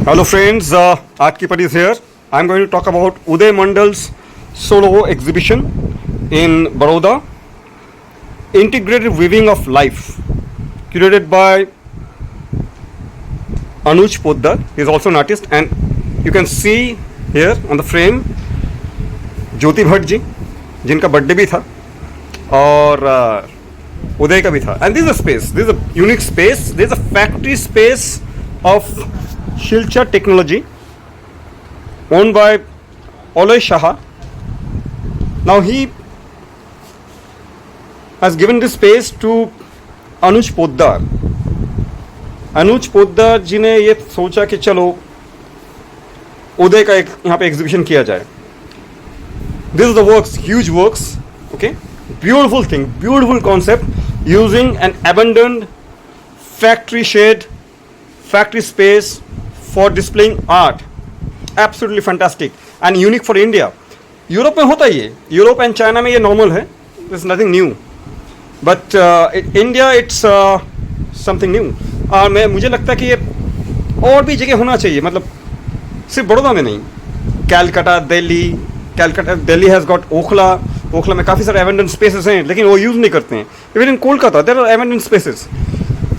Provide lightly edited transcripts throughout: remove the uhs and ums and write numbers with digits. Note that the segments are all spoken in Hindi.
Hello friends, Art Keeper is here. I'm going to talk about Uday Mandal's solo exhibition in Baroda, Integrated Weaving of Life, curated by Anuj Poddar. He's also an artist, and you can see here on the frame Jyoti Bhatt ji, जिनका बर्थडे भी था और उदय का भी था. And this is a space, this is a unique space, this is a factory space of Shilcha Technology owned by Oloy Shaha. Now he has given this space to Anuj Poddar. अनुज पोद्दार जी ने ये सोचा कि चलो उदय का एक यहाँ पे एग्जीबिशन किया जाए. This is the works, huge works, okay, beautiful thing, beautiful concept using an abandoned factory shed, factory space for displaying art. Absolutely fantastic and unique for India. Europe में होता ही है, यूरोप एंड चाइना में ये नॉर्मल है, this is nothing new, but India it's something new. और मुझे लगता है कि ये और भी जगह होना चाहिए, मतलब सिर्फ बड़ौदा में नहीं. कैलकाटा, दिल्ली हैज़ गॉट ओखला में काफ़ी सारे एवेंडेंट स्पेसेस हैं, लेकिन वो यूज़ नहीं करते हैं. Even in Kolkata there are abundant spaces.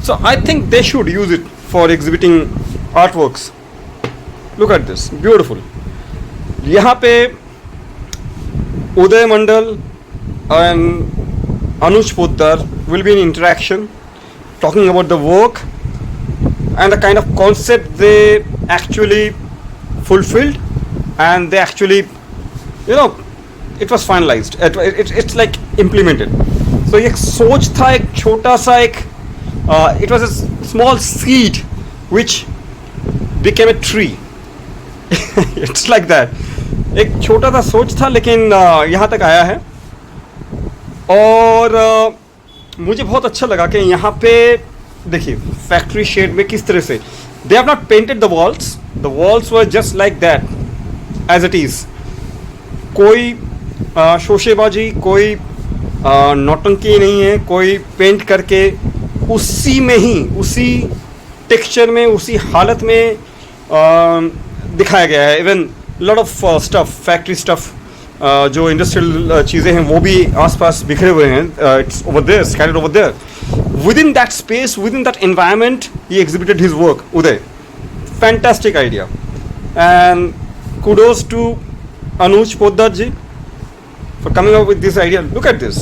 So I think they should use it for exhibiting art works. Look at this, beautiful. यहाँ पे Uday Mandal and Anuj Poddar will be in interaction talking about the work and the kind of concept they actually fulfilled, and they actually, you know, it was finalized, it's like implemented. So एक सोच था, एक छोटा सा एक it was a small seed which became a tree. It's like that. एक छोटा सा सोच था, लेकिन यहाँ तक आया है. और मुझे बहुत अच्छा लगा कि यहाँ पे देखिए फैक्ट्री शेड में किस तरह से they have not painted the walls were just like that as it is. कोई शोशेबाजी, कोई नौटंकी नहीं है, कोई पेंट करके उसी में ही, उसी टेक्सचर में, उसी हालत में दिखाया गया है. Even lot of stuff, factory stuff, जो इंडस्ट्रियल चीज़ें हैं वो भी आसपास बिखरे हुए हैं. It's over there, scattered over there. Within that space, within that environment he exhibited his work. Uday, fantastic idea, and kudos to Anuj Poddar ji for coming up with this idea. Look at this,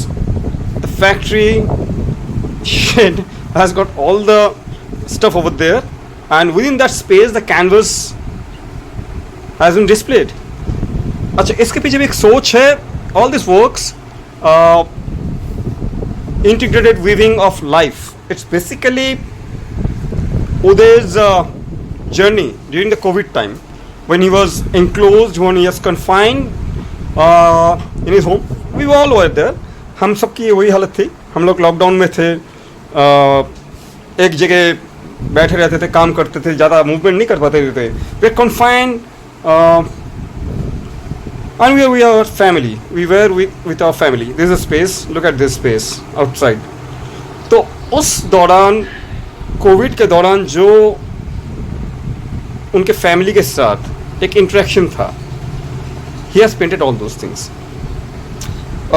the factory shed has got all the stuff over there, and within that space the canvas has been displayed. अच्छा, इसके पीछे भी एक सोच है. All this works integrated weaving of life. It's basically Uday's journey during the COVID time when he was enclosed, when he was confined in his home. We all were there. हम सबकी वही हालत थी. हम लोग लॉकडाउन में थे, एक जगह बैठे रहते थे, काम करते थे, ज़्यादा मूवमेंट नहीं कर पाते थे. We were confined. And we are family. We were with our family. This is a space. Look at this space outside. तो उस दौरान, कोविड के दौरान, जो उनके फैमिली के साथ एक इंटरेक्शन था, he has painted all those things.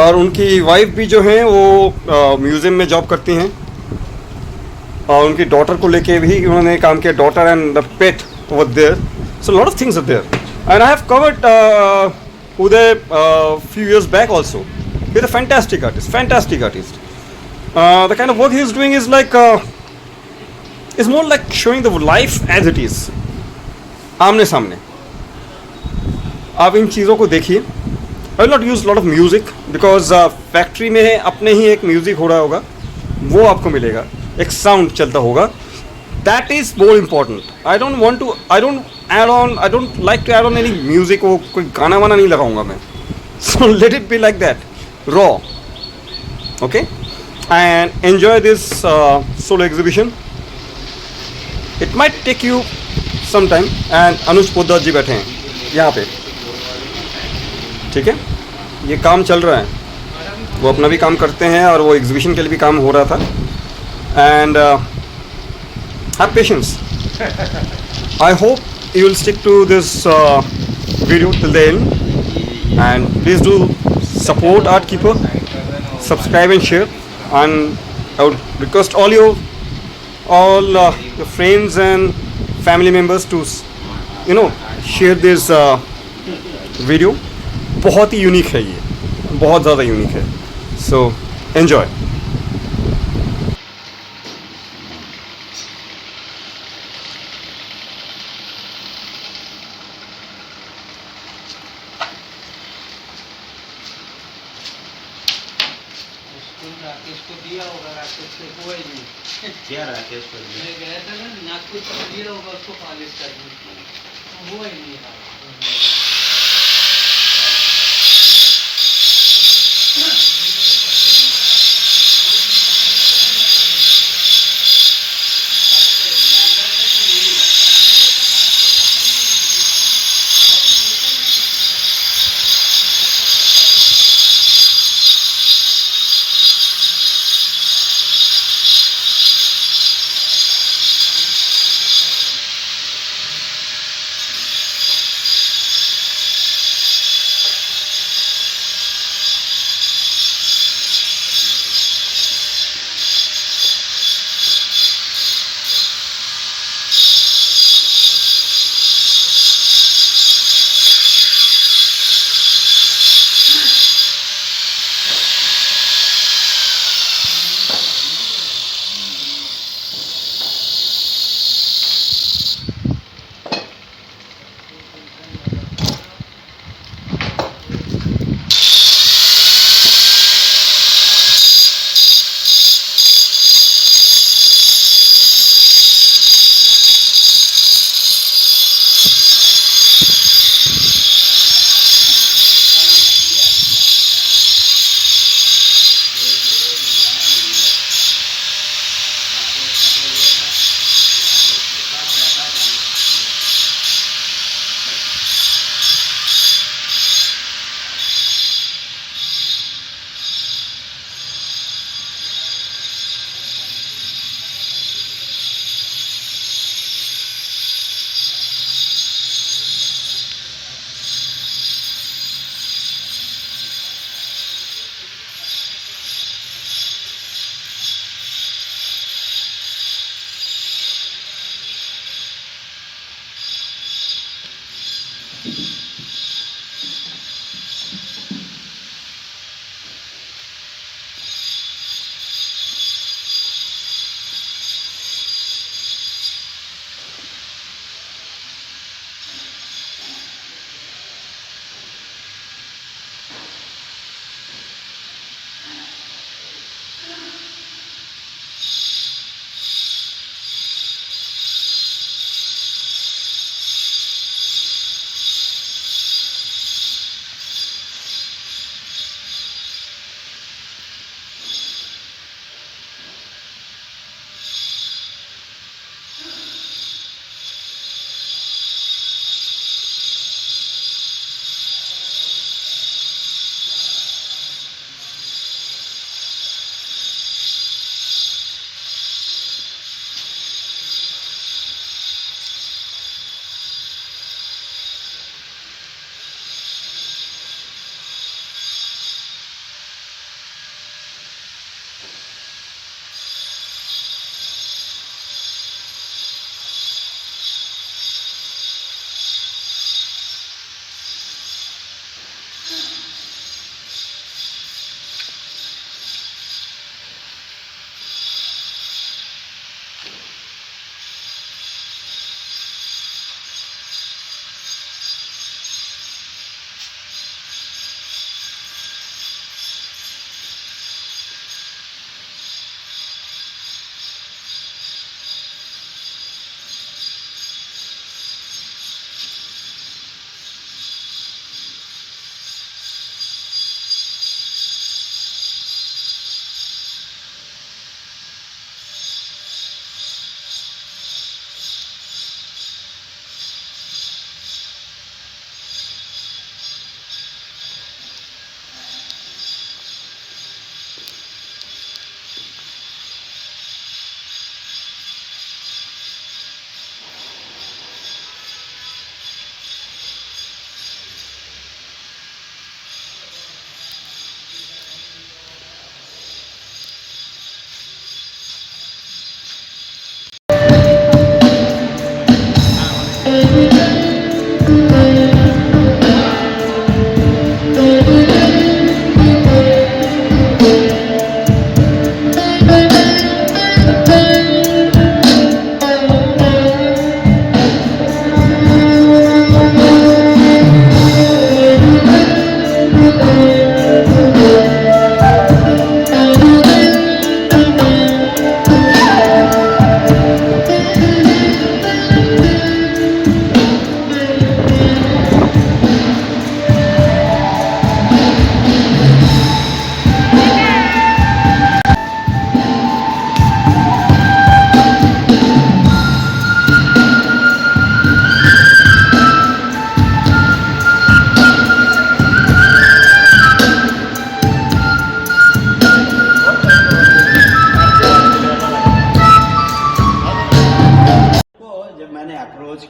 और उनकी वाइफ भी जो हैं वो म्यूज़ियम में जॉब करती हैं, और उनकी डॉटर को लेके भी उन्होंने काम किया. Daughter and the pet over there. So lot of things are there, and I have covered Uday few years back also. He's a fantastic artist. The kind of work he is doing is like is more like showing the life as it is, आमने सामने. आप इन चीज़ों को देखिए. I will not use lot of music because factory में है, अपने ही एक म्यूज़िक हो रहा होगा, वो आपको मिलेगा, एक साउंड चलता होगा. That is more important. I don't like to add on any music. वो कोई गाना वाना नहीं लगाऊंगा मैं. So let it be like that, raw. Okay, and enjoy this solo exhibition. It might take you some time. And अनुज पोद्दार जी बैठे हैं यहाँ पे, ठीक है. ये काम चल रहा है, वो अपना भी काम करते हैं और वो एग्जीबिशन के लिए भी काम हो रहा था. And have patience. I hope you will stick to this video till the end, and please do support Art Keeper, subscribe and share, and I would request all your friends and family members to share this video. बहुत ही यूनिक है ये, बहुत ज़्यादा यूनिक है. So enjoy. राकेश को दिया होगा, राकेश से हुआ ही नहीं. क्या राकेश को दिया? मैं गया था ना, नागपुर को दिया होगा उसको पॉलिश करने, हुआ ही नहीं था.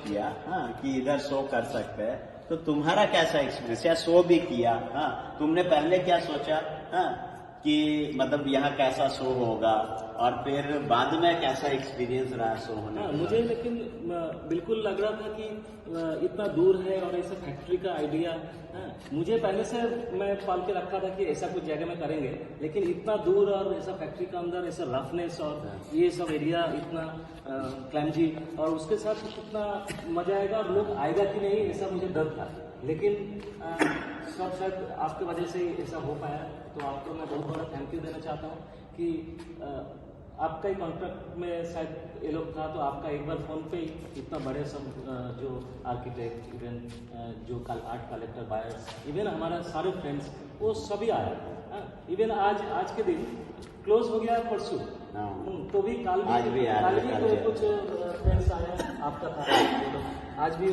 किया हाँ कि इधर शो कर सकते हैं, तो तुम्हारा कैसा एक्सपीरियंस, या शो भी किया हाँ, तुमने पहले क्या सोचा हाँ कि मतलब यहाँ कैसा शो होगा, और फिर बाद में कैसा एक्सपीरियंस रहा शो होने हाँ, के मुझे बाद? लेकिन बिल्कुल लग रहा था कि इतना दूर है और ऐसा फैक्ट्री का आइडिया मुझे पहले से मैं पाल के रखा था कि ऐसा कुछ जगह में करेंगे, लेकिन इतना दूर और ऐसा फैक्ट्री का अंदर ऐसा रफनेस और ये सब एरिया इतना क्लैमजी, और उसके साथ कितना मजा आएगा और लोग आएगा कि नहीं ऐसा मुझे डर था, लेकिन सब शायद आपकी वजह से ही ऐसा हो पाया। तो आपको मैं बहुत बड़ा थैंक यू देना चाहता हूँ कि आपका ही कॉन्ट्रैक्ट में शायद ये लोग था, तो आपका एक बार फोन पे ही इतना बड़े सब जो आर्किटेक्ट, इवन जो आर्ट कलेक्टर, बायर्स, इवन हमारा सारे फ्रेंड्स वो सभी आया। इवन आज के दिन क्लोज हो गया परसों, तो भी कल भी कुछ फ्रेंड्स आए, आपका था आज भी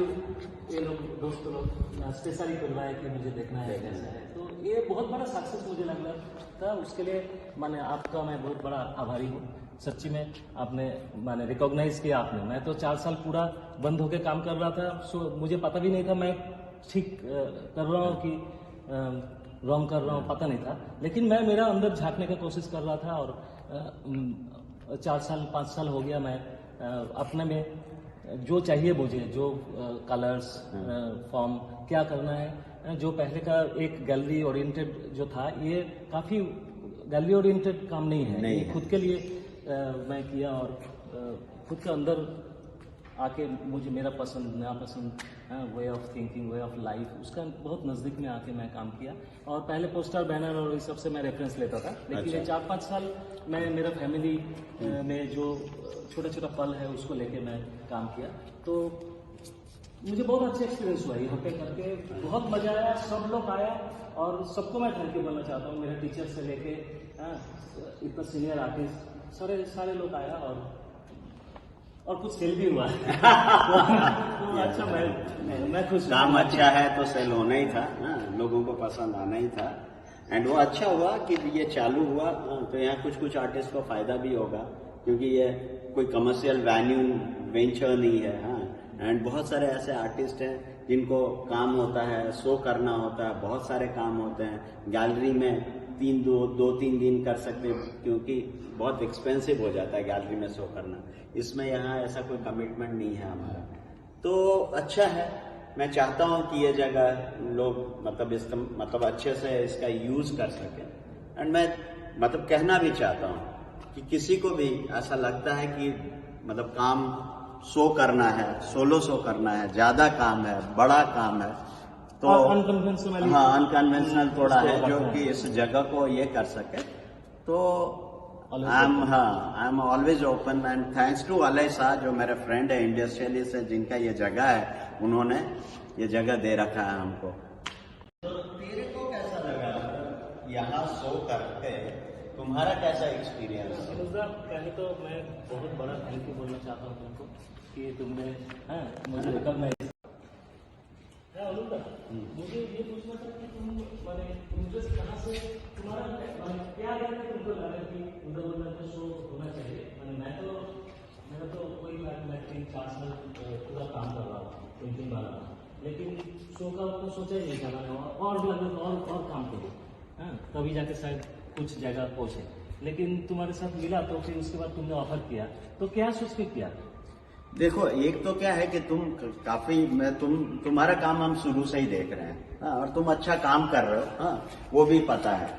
ये लोग दोस्त लोग स्पेशली करवाए कि मुझे देखना है कैसा है, तो ये बहुत बड़ा सक्सेस मुझे लग रहा था। उसके लिए मैंने आपका मैं बहुत बड़ा आभारी हूँ सच्ची में। आपने मैंने रिकॉग्नाइज किया आपने, मैं तो 4 साल पूरा बंद होकर काम कर रहा था, सो मुझे पता भी नहीं था मैं ठीक कर रहा हूँ कि रॉन्ग कर रहा हूँ, पता नहीं था, लेकिन मैं मेरा अंदर झांकने की कोशिश कर रहा था। और 4 साल 5 साल हो गया मैं अपने में जो चाहिए मुझे, जो कलर्स फॉर्म क्या करना है, जो पहले का एक गैलरी ओरिएंटेड जो था, ये काफ़ी गैलरी ओरिएंटेड काम नहीं है, ये खुद के लिए मैं किया, और खुद के अंदर आके मुझे मेरा पसंद नापसंद way of thinking, way of life, उसका बहुत नज़दीक में आके मैं काम किया। और पहले पोस्टर बैनर और इस सब से मैं रेफरेंस लेता था, लेकिन ये 4-5 साल मैं मेरा फैमिली में जो छोटा छोटा पल है उसको लेके मैं काम किया, तो मुझे बहुत अच्छा एक्सपीरियंस हुआ यहाँ पे करके, बहुत मजा आया, सब लोग आया, और सबको मैं थैंक यू बोलना चाहता हूँ, मेरे टीचर से लेके इतना सीनियर आर्टिस्ट सारे लोग आया, और कुछ सेल भी हुआ तो अच्छा, मैं खुश। काम अच्छा है तो सेल होना ही था ना, लोगों को पसंद आना ही था, एंड वो अच्छा हुआ कि ये चालू हुआ, तो यहाँ कुछ आर्टिस्ट को फायदा भी होगा, क्योंकि ये कोई कमर्शियल वेंचर नहीं है हाँ, एंड बहुत सारे ऐसे आर्टिस्ट हैं जिनको काम होता है, शो करना होता है, बहुत सारे काम होते हैं, गैलरी में 2-3 दिन कर सकते हैं, क्योंकि बहुत एक्सपेंसिव हो जाता है गैलरी में शो करना, इसमें यहाँ ऐसा कोई कमिटमेंट नहीं है हमारा, तो अच्छा है। मैं चाहता हूँ कि ये जगह लोग मतलब अच्छे से इसका यूज कर सकें, एंड मैं मतलब कहना भी चाहता हूँ कि किसी को भी ऐसा लगता है कि मतलब काम शो करना है, सोलो शो करना है, ज्यादा काम है, बड़ा काम है, तो अनकन्वेंशनल थोड़ा है, जो कि इस जगह को ये कर सके, तो I am always open, and thanks to Alay Shah जो मेरे फ्रेंड है इंडस्ट्रियलिस्ट है, जिनका ये जगह है, उन्होंने ये जगह दे रखा है हमको। तो तेरे को कैसा लगा यहाँ शो करके, तुम्हारा कैसा एक्सपीरियंस? पहले तो मैं बहुत बड़ा थैंक यू बोलना चाहता हूँ तुमको कि तुमने मुझे रिकॉग्नाइज। मुझे ये पूछना था कि तुम मैंने इंटरेस्ट कहाँ से तुम्हारा क्या तुमको लगा कि उधर शो होना चाहिए? मेरा तो कोई मैं 3-4 साल पूरा काम कर रहा हूँ पेंटिंग वाला, लेकिन शो का तो सोचा ही नहीं था मैंने, और लगा और काम करो तभी जाके शायद कुछ जगह पहुँचे, लेकिन तुम्हारे साथ मिला तो फिर उसके बाद तुमने ऑफर किया, तो क्या सोच के किया? देखो, एक तो क्या है कि तुम तुम्हारा काम हम शुरू से ही देख रहे हैं और तुम अच्छा काम कर रहे हो वो भी पता है,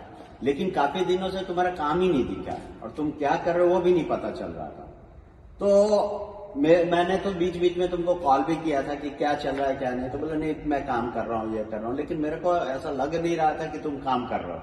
लेकिन काफी दिनों से तुम्हारा काम ही नहीं दिखा और तुम क्या कर रहे हो वो भी नहीं पता चल रहा था। तो मैंने तो बीच बीच में तुमको कॉल भी किया था कि क्या चल रहा है क्या नहीं, तो बोला नहीं मैं काम कर रहा हूँ, ये कर रहा हूँ, लेकिन मेरे को ऐसा लग नहीं रहा था कि तुम काम कर रहे हो।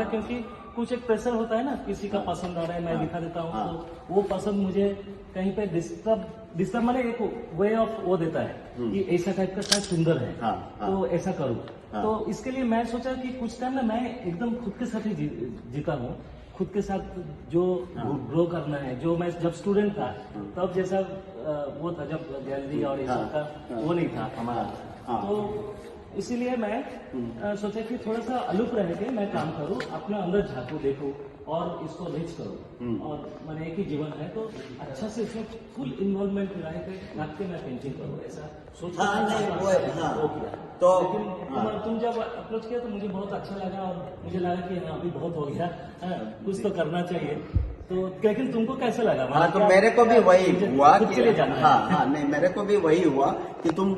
क्योंकि कुछ एक प्रेशर होता है ना, किसी का पसंद आ रहा है मैं दिखा देता हूँ, तो वो पसंद मुझे कहीं पे डिस्टर्ब मैंने एक वे ऑफ वो देता है कि ऐसा टाइप का शायद सुंदर है तो ऐसा करूँ। तो इसके लिए मैं सोचा कि कुछ टाइम ना मैं एकदम खुद के साथ ही जीता हूँ, खुद के साथ जो ग्रो करना है। जो मैं जब स्टूडेंट था तब जैसा वो था, जब गैलरी और ये सब का वो नहीं था हमारा, तो इसीलिए मैं सोचा कि थोड़ा सा अलूप रह के मैं काम करूं, अपना अंदर झांकू देखूं और इसको रिच करूँ और मैंने एक ही जीवन है तो अच्छा से इसमें फुल इन्वॉल्वमेंट रख के मैं पेंटिंग करूँ ऐसा सोच हाँ, नहीं, वो किया तो लेकिन तुम जब अप्रोच किया तो मुझे बहुत अच्छा लगा और मुझे लगा कि हाँ अभी बहुत हो गया कुछ तो करना चाहिए तो लेकिन तुमको कैसे लगा हाँ, तो मेरे को भी वही हुआ खुद के लिए जाना है। हाँ, नहीं, मेरे को भी वही हुआ कि तुम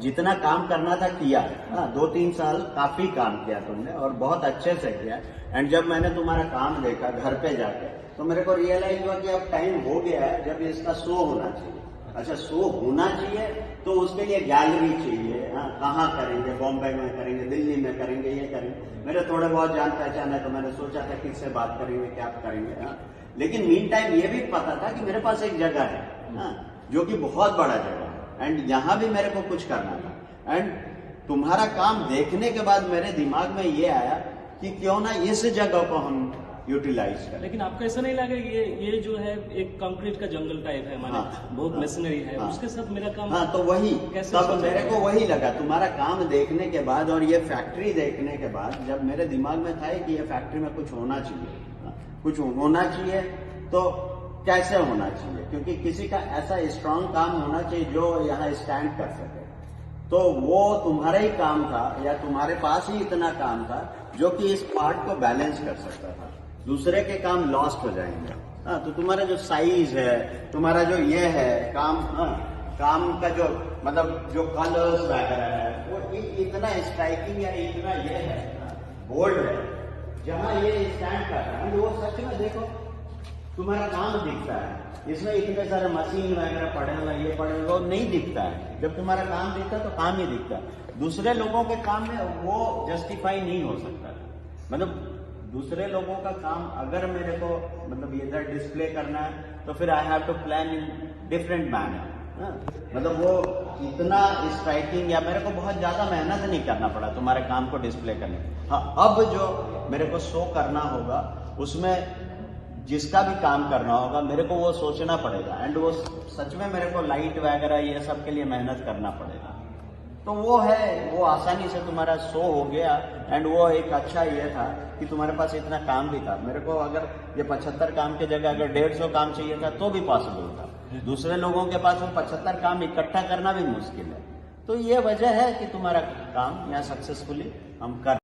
जितना काम करना था किया। हाँ, 2-3 साल काफी काम किया तुमने और बहुत अच्छे से किया। एंड जब मैंने तुम्हारा काम देखा घर पे जाके तो मेरे को रियलाइज हुआ कि अब टाइम हो गया है जब इसका शो होना चाहिए। अच्छा, शो होना चाहिए तो उसके लिए गैलरी चाहिए। हाँ, कहाँ करेंगे, बॉम्बे में करेंगे, दिल्ली में करेंगे, ये करेंगे। मेरे थोड़े बहुत जान पहचान है तो मैंने सोचा था किससे बात करेंगे, क्या करेंगे। हाँ, लेकिन मीन टाइम ये भी पता था कि मेरे पास एक जगह है, हाँ, जो कि बहुत बड़ा जगह है एंड यहाँ भी मेरे को कुछ करना था। एंड तुम्हारा काम देखने के बाद मेरे दिमाग में ये आया कि क्यों ना इस जगह को हम यूटिलाइज करें। लेकिन आपको ऐसा नहीं लगा कि ये जो है एक कंक्रीट का जंगल टाइप है माने बहुत मशीनरी है उसके साथ मेरा काम हाँ, तो वही कैसे तब सोचा मेरे है? को वही लगा तुम्हारा काम देखने के बाद और ये फैक्ट्री देखने के बाद जब मेरे दिमाग में था कि ये फैक्ट्री में कुछ होना चाहिए। हाँ, कुछ होना चाहिए तो कैसे होना चाहिए, क्योंकि किसी का ऐसा स्ट्रांग काम होना चाहिए जो यहाँ स्टैंड कर सके। तो वो तुम्हारा ही काम था या तुम्हारे पास ही इतना काम था जो कि इस पार्ट को बैलेंस कर सकता था। दूसरे के काम लॉस्ट हो जाएंगे। हाँ, तो तुम्हारा जो साइज है, तुम्हारा जो ये है काम, हाँ, काम का जो मतलब जो कलर्स वगैरह है वो इतना स्ट्राइकिंग या इतना ये है, बोल्ड है। जहाँ ये स्टैंड कर रहा है वो सच में देखो तुम्हारा काम दिखता है। इसमें इतने सारे मशीन वगैरह पड़े हुए ये पड़े हुए वो नहीं दिखता है। जब तुम्हारा काम दिखता है तो काम ही दिखता है। दूसरे लोगों के काम में वो जस्टिफाई नहीं हो सकता। मतलब दूसरे लोगों का काम अगर मेरे को मतलब इधर डिस्प्ले करना है तो फिर I have to plan in different manner. मतलब वो इतना स्ट्राइकिंग या मेरे को बहुत ज्यादा मेहनत नहीं करना पड़ा तुम्हारे काम को डिस्प्ले करने। हाँ, अब जो मेरे को शो करना होगा उसमें जिसका भी काम करना होगा मेरे को वो सोचना पड़ेगा एंड वो सच में मेरे को लाइट वगैरह ये सब के लिए मेहनत करना पड़ेगा। तो वो है, वो आसानी से तुम्हारा शो हो गया एंड वो एक अच्छा ये था कि तुम्हारे पास इतना काम भी था। मेरे को अगर ये 75 काम की जगह अगर 150 काम चाहिए था तो भी पॉसिबल था। दूसरे लोगों के पास वो 75 काम इकट्ठा करना भी मुश्किल है। तो ये वजह है कि तुम्हारा काम यहाँ सक्सेसफुली हम कर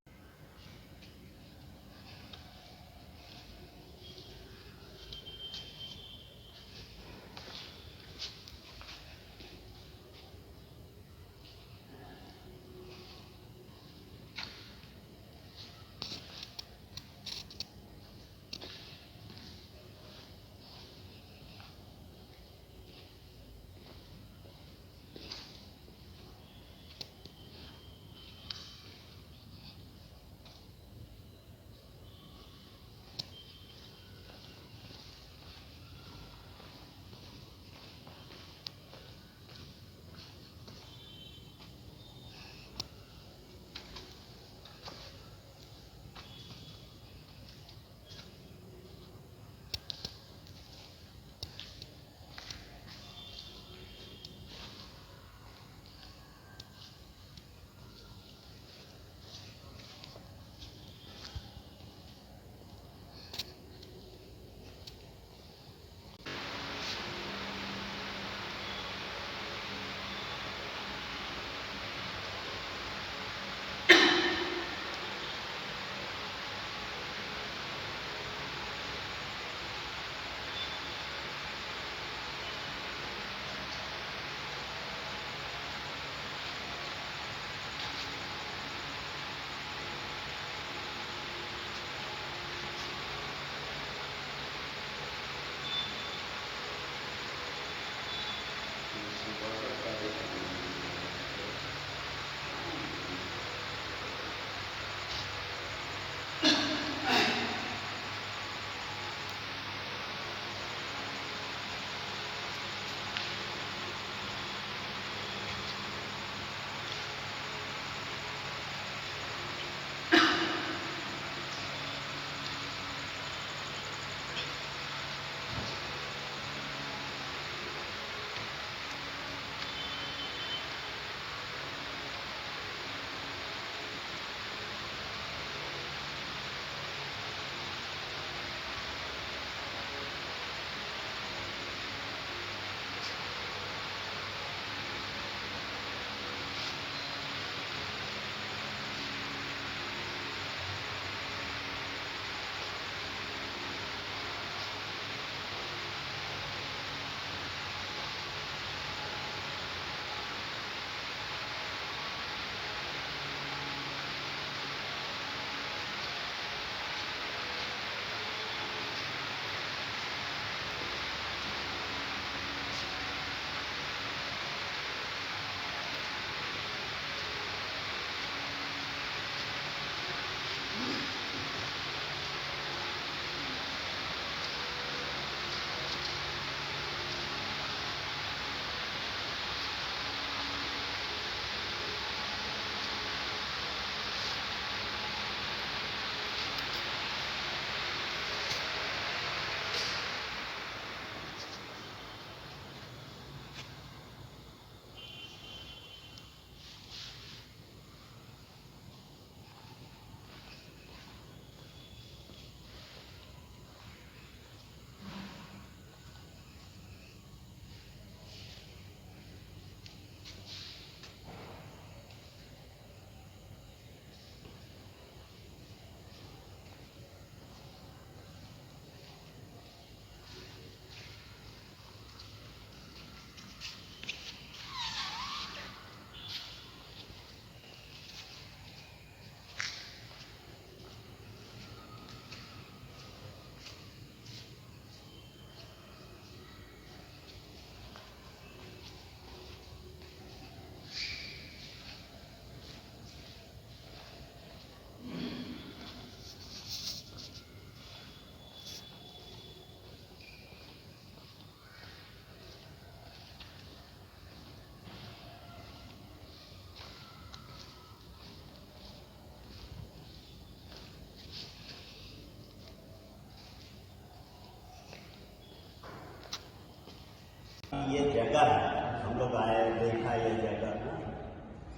जगह है, हम लोग आए देखा ये जगह।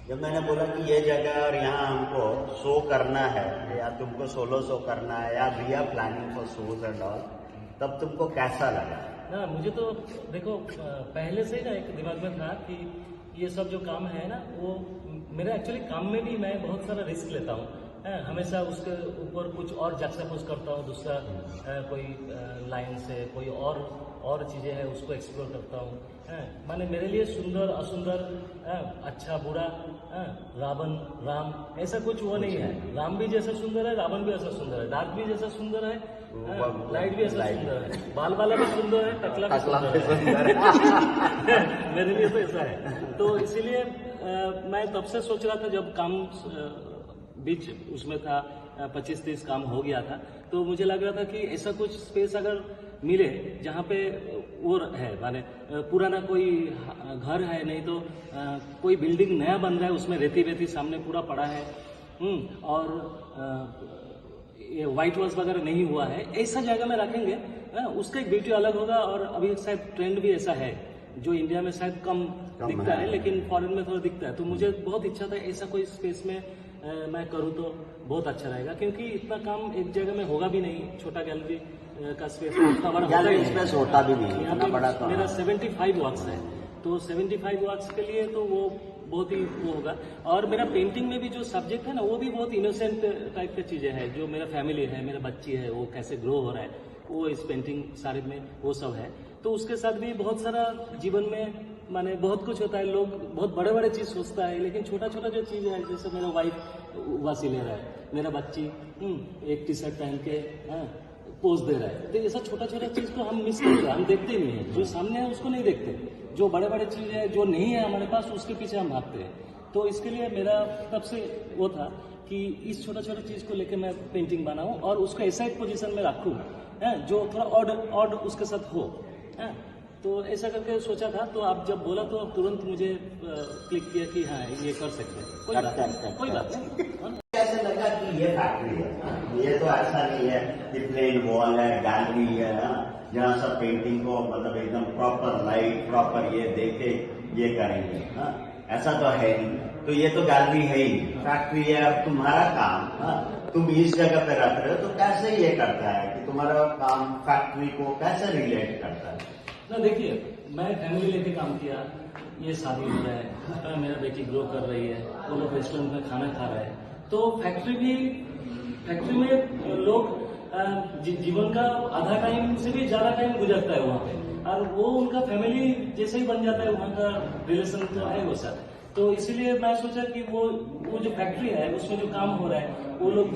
जब मैंने बोला कि ये जगह और यहाँ हमको शो करना है या तुमको सोलो शो करना है या we are planning for shows and all, तब तुमको कैसा लगा? ना मुझे तो देखो पहले से ही ना एक दिमाग में था कि ये सब जो काम है ना वो मेरा एक्चुअली काम में भी मैं बहुत सारा रिस्क लेता हूँ। हमेशा उसके ऊपर कुछ और जक्सापोज करता हूँ, दूसरा कोई लाइन से कोई और चीज़ें हैं उसको एक्सप्लोर करता हूँ। माने मेरे लिए सुंदर असुंदर, अच्छा बुरा, रावण राम ऐसा कुछ वो नहीं है। राम भी जैसा सुंदर है, रावण भी ऐसा सुंदर है, डार्क भी जैसा सुंदर है, लाइट भी ऐसा सुंदर है, बाल वाला भी सुंदर है, टकला भी सुंदर है। मेरे लिए तो ऐसा है। तो इसीलिए मैं तब से सोच रहा था जब काम बीच उसमें था 25-30 काम हो गया था, तो मुझे लग रहा था कि ऐसा कुछ स्पेस अगर मिले जहाँ पे वो है, माने पुराना कोई घर है, नहीं तो कोई बिल्डिंग नया बन रहा है उसमें रेती सामने पूरा पड़ा है, और ये व्हाइट वॉश वगैरह नहीं हुआ है, ऐसा जगह में रखेंगे, उसका एक ब्यूटी अलग होगा। और अभी शायद ट्रेंड भी ऐसा है जो इंडिया में शायद कम दिखता है, लेकिन फॉरेन में थोड़ा दिखता है। तो मुझे बहुत इच्छा था ऐसा कोई स्पेस में मैं करूँ तो बहुत अच्छा रहेगा, क्योंकि इतना काम एक जगह में होगा भी नहीं। छोटा गैलरी का स्पेस इतना बड़ा स्पेस होता भी नहीं, यहाँ इतना पे बड़ा तो मेरा 75 वॉट्स है, तो 75 वॉट्स के लिए तो वो बहुत ही वो होगा। और मेरा पेंटिंग में भी जो सब्जेक्ट है ना वो भी बहुत इनोसेंट टाइप की चीजें हैं। जो मेरा फैमिली है, मेरा बच्ची है, वो कैसे ग्रो हो रहा है, वो इस पेंटिंग सारे में वो सब है। तो उसके साथ भी बहुत सारा जीवन में माने बहुत कुछ होता है। लोग बहुत बड़े बड़े चीज सोचता है, लेकिन छोटा छोटा जो चीज है, जैसे मेरा वाइफ वासी ले रहा है, मेरा बच्ची एक टी शर्ट पहन के पोज दे रहा है, तो ये सब छोटा छोटा चीज को हम मिस करते हैं, हम देखते नहीं है। जो सामने है उसको नहीं देखते, जो बड़े बड़े चीज है जो नहीं है हमारे पास उसके पीछे हम भागते हैं। तो इसके लिए मेरा तब से वो था कि इस छोटा छोटा चीज को लेकर मैं पेंटिंग बनाऊं और उसको ऐसा एक पोजीशन में रखूं जो थोड़ा ऑड उसके साथ हो। तो ऐसा करके सोचा था। तो आप जब बोला तो तुरंत मुझे क्लिक किया कि हाँ ये कर सकते हैं, कोई बात नहीं। कैसे लगा कि ये फैक्ट्री है? ये तो ऐसा नहीं है कि प्लेन वॉल है, गैलरी है, जहाँ सब पेंटिंग को मतलब एकदम प्रॉपर लाइट प्रॉपर ये देके ये करेंगे, ऐसा तो है नहीं। तो ये तो गैलरी है ही, फैक्ट्री है। अब तुम्हारा काम तुम इस जगह पे रख रहे हो, तो कैसे ये करता है कि तुम्हारा काम फैक्ट्री को कैसे रिलेट करता है? ना देखिए, मैं फैमिली लेके काम किया, ये शादी हो रहा है, मेरा बेटी ग्रो कर रही है, वो लोग रेस्टोरेंट में खाना खा रहे हैं। तो फैक्ट्री में लोग जीवन का आधा टाइम से भी ज्यादा टाइम गुजरता है वहाँ पे, और वो उनका फैमिली जैसे ही बन जाता है, वहाँ का रिलेशन तो है वो सर। तो इसीलिए मैं सोचा कि वो जो फैक्ट्री है उसमें जो काम हो रहा है, वो लोग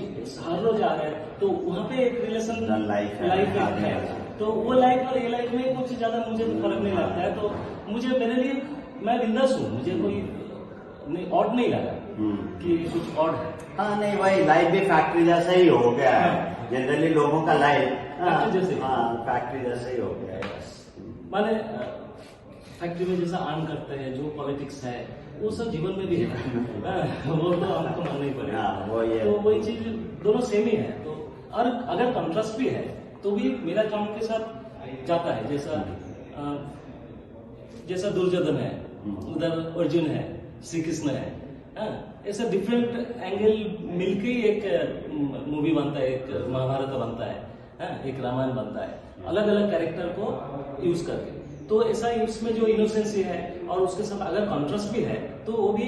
हर रोज आ रहे हैं, तो वहाँ पे एक रिलेशन लाइफ है। तो वो लाइफ और ये लाइफ में कुछ ज्यादा मुझे फर्क नहीं लगता है। तो मुझे मेरे लिए मैं बिंदास हूँ, मुझे कोई ऑड नहीं लगा कि कुछ ऑड है। हाँ नहीं, वही लाइफ भी फैक्ट्री जैसा ही हो गया है। जनरली लोगों का लाइफ फैक्ट्री जैसा ही हो गया है। माने फैक्ट्री में जैसा अर्न करते हैं, जो पॉलिटिक्स है वो सब जीवन में भी है। वो तो आपको मानना ही पड़ेगा। तो वही चीज दोनों सेम ही है। तो और अगर कंट्रास्ट भी है तो भी मेरा काम के साथ जाता है। जैसा दुर्योधन है, उधर अर्जुन है, श्री कृष्ण है, ऐसा डिफरेंट एंगल मिलके ही एक मूवी बनता है, एक महाभारत बनता है, एक रामायण बनता है, अलग अलग कैरेक्टर को यूज करके। तो ऐसा इसमें जो इनोसेंसी है और उसके साथ अगर कॉन्ट्रास्ट भी है तो वो भी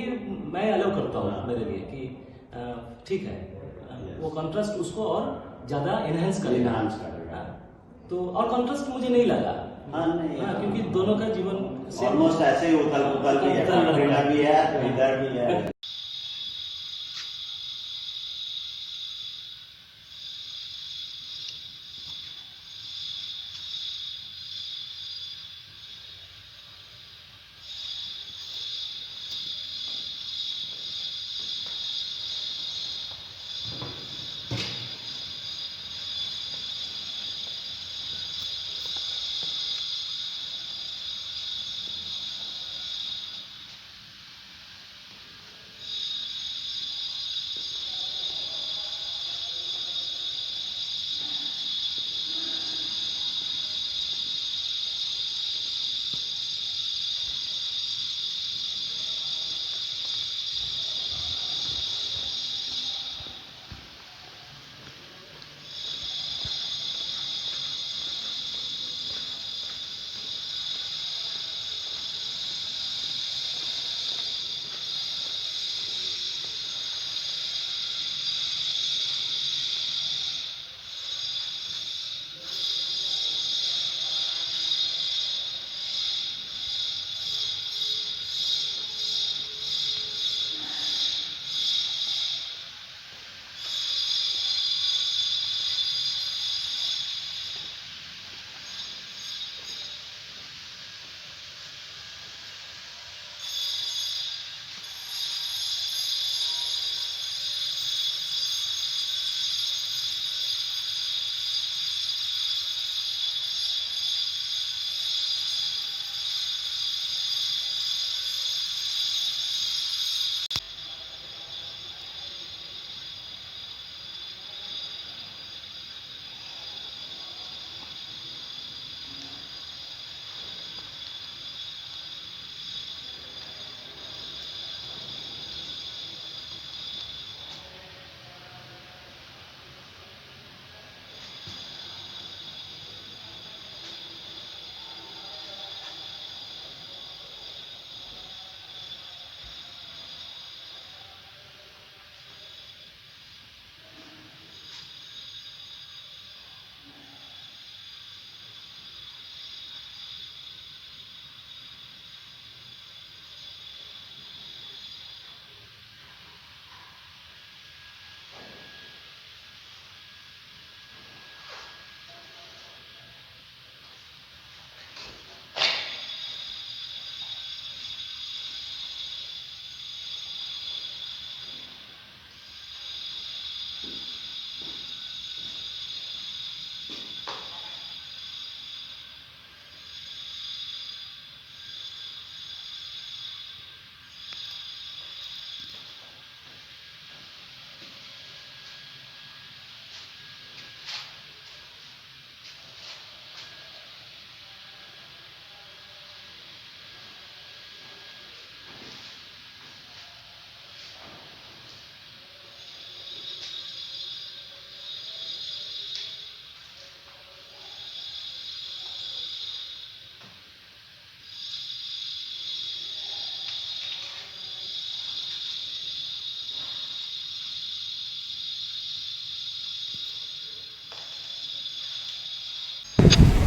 मैं अलाउ करता हूँ मेरे लिए कि ठीक है, वो कॉन्ट्रास्ट उसको और ज्यादा एनहेंस करेगा। तो और कॉन्ट्रास्ट मुझे नहीं लगा। क्योंकि दोनों का जीवन ऑलमोस्ट ऐसे ही उथल पुथल भी है, इधर भी है।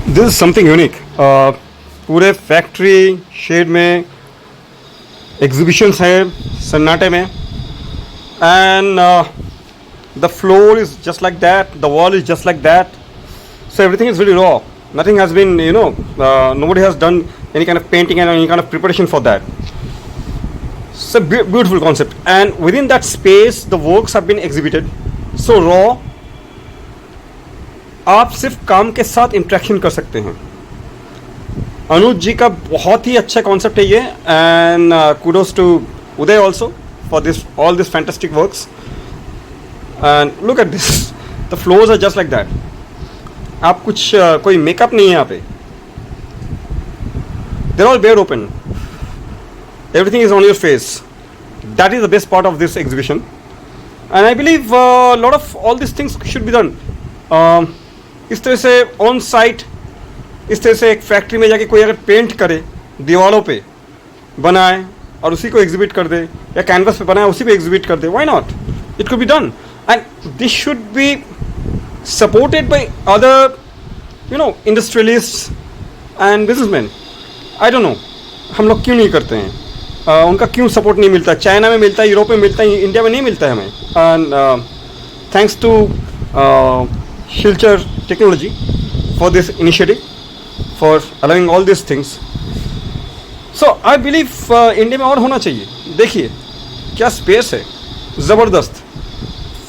This is something unique. पूरे फैक्ट्री शेड में एग्जीबिशंस है सन्नाटे में, and the floor is just like that, the wall is just like that, so everything is very raw. Nothing has been, nobody has done any kind of painting and any kind of preparation for that. It's a beautiful concept, and within that space the works have been exhibited so raw. आप सिर्फ काम के साथ इंटरेक्शन कर सकते हैं. अनुज जी का बहुत ही अच्छा कॉन्सेप्ट है ये, and kudos to Uday also for this all this fantastic works. And look at this, the floors are just like that. आप कुछ कोई मेकअप नहीं है यहाँ पे. They're all bare open. Everything is on your face. That is the best part of this exhibition. And I believe a lot of all these things should be done. इस तरह से ऑन साइट, इस तरह से एक फैक्ट्री में जाके कोई अगर पेंट करे, दीवारों पे बनाए और उसी को एग्जिबिट कर दे, या कैनवस पे बनाए उसी पे एग्जिबिट कर दे, why not? It could be done. And this should be supported by other, industrialists and businessmen. I don't know, हम लोग क्यों नहीं करते हैं? उनका क्यों सपोर्ट नहीं मिलता? चाइना में मिलता है, यूरोप में मिलता है, इंडिया में नहीं मिलता है हमें. And thanks to Shilchar technology for this initiative, for allowing all these things. So I believe India में और होना चाहिए. देखिए क्या स्पेस है, ज़बरदस्त,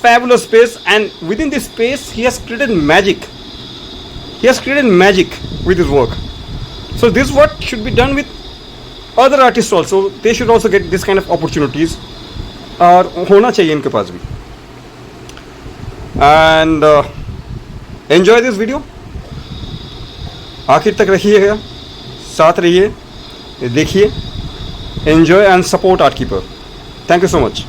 fabulous space, and within this space he has created magic. He has created magic with his work. So this what should be done with other artists also. They should also get this kind of opportunities, और होना चाहिए इनके पास भी. And enjoy this video. आखिर तक रहिएगा, साथ रहिए, देखिए, enjoy and support Artkeeper. Thank you so much.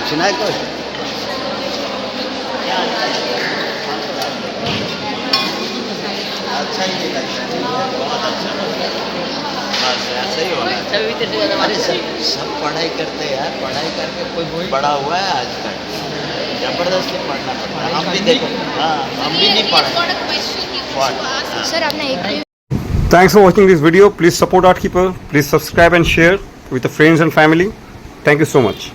पूछना है कुछ? अच्छा ही नहीं लगता है, बहुत अच्छा लगता है। बस ऐसा ही होना चाहिए। अरे सब पढ़ाई करते हैं यार, पढ़ाई करके कोई बड़ा हुआ है आजकल, जबरदस्ती पढ़ना पड़ता है। हम भी देखो, हाँ हम भी नहीं पढ़े। सर आपने एक Thanks for watching this video. Please support Art Keeper. Please subscribe and share with the friends and family. Thank you so much.